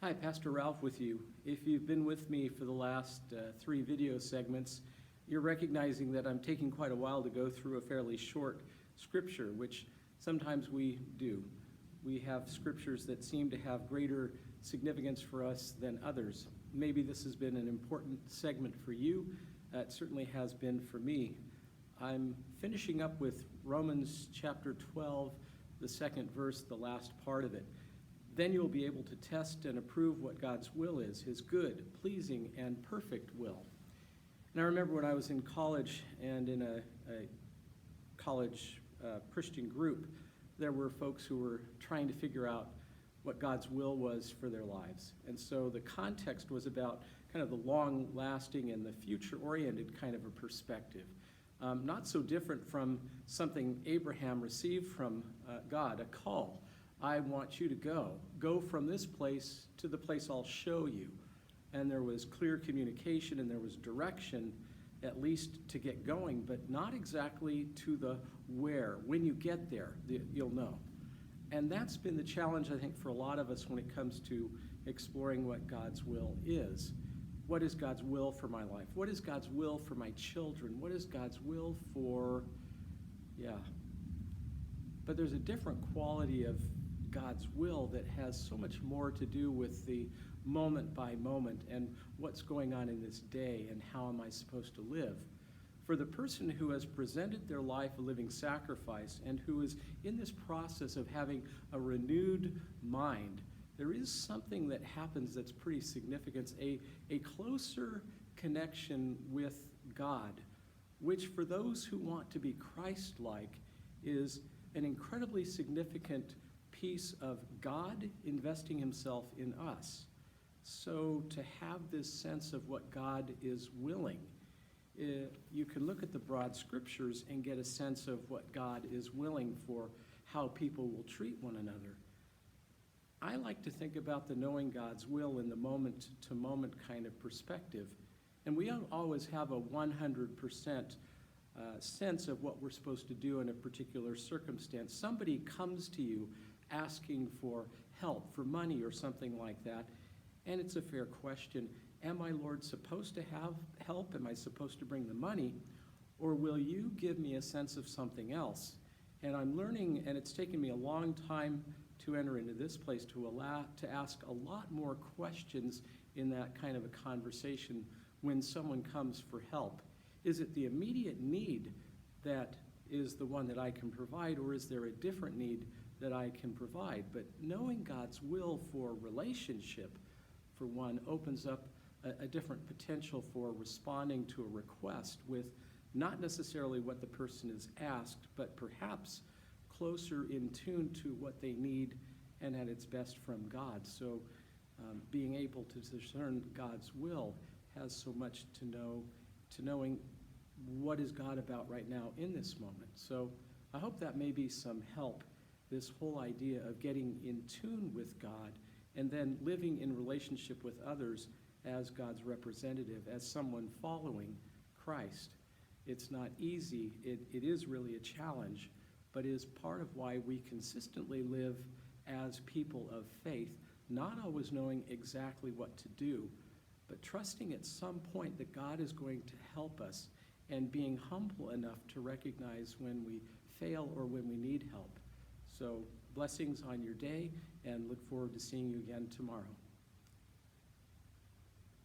Hi, Pastor Ralph with you. If you've been with me for the last 3 video segments, you're recognizing that I'm taking quite a while to go through a fairly short scripture, which sometimes we do. We have scriptures that seem to have greater significance for us than others. Maybe this has been an important segment for you. It certainly has been for me. I'm finishing up with Romans chapter 12, the second verse, the last part of it. Then you'll be able to test and approve what God's will is, his good, pleasing, and perfect will. And I remember when I was in college and in a college Christian group, there were folks who were trying to figure out what God's will was for their lives. And so the context was about kind of the long-lasting and the future-oriented kind of a perspective. Not so different from something Abraham received from God, a call. I want you to go. Go from this place to the place I'll show you. And there was clear communication and there was direction, at least to get going, but not exactly to the where. When you get there, you'll know. And that's been the challenge, I think, for a lot of us when it comes to exploring what God's will is. What is God's will for my life? What is God's will for my children? What is God's will for, But there's a different quality of God's will that has so much more to do with the moment by moment and what's going on in this day and how am I supposed to live. For the person who has presented their life a living sacrifice and who is in this process of having a renewed mind, there is something that happens that's pretty significant, a closer connection with God, which for those who want to be Christ-like is an incredibly significant piece of God investing himself in us. So to have this sense of what God is willing, you can look at the broad scriptures and get a sense of what God is willing for how people will treat one another. I like to think about the knowing God's will in the moment-to-moment kind of perspective. And we don't always have a 100% sense of what we're supposed to do in a particular circumstance. Somebody comes to you asking for help, for money or something like that, and it's a fair question. Am I, Lord, supposed to have help? Am I supposed to bring the money? Or will you give me a sense of something else? And I'm learning, and it's taken me a long time to enter into this place to ask a lot more questions in that kind of a conversation when someone comes for help. Is it the immediate need that is the one that I can provide, or is there a different need that I can provide? But knowing God's will for relationship, for one, opens up a different potential for responding to a request with not necessarily what the person is asked, but perhaps closer in tune to what they need and at its best from God. So being able to discern God's will has so much to knowing what is God about right now in this moment. So I hope that may be some help, this whole idea of getting in tune with God and then living in relationship with others as God's representative, as someone following Christ. It's not easy. It is really a challenge, but is part of why we consistently live as people of faith, not always knowing exactly what to do, but trusting at some point that God is going to help us and being humble enough to recognize when we fail or when we need help. So blessings on your day, and look forward to seeing you again tomorrow.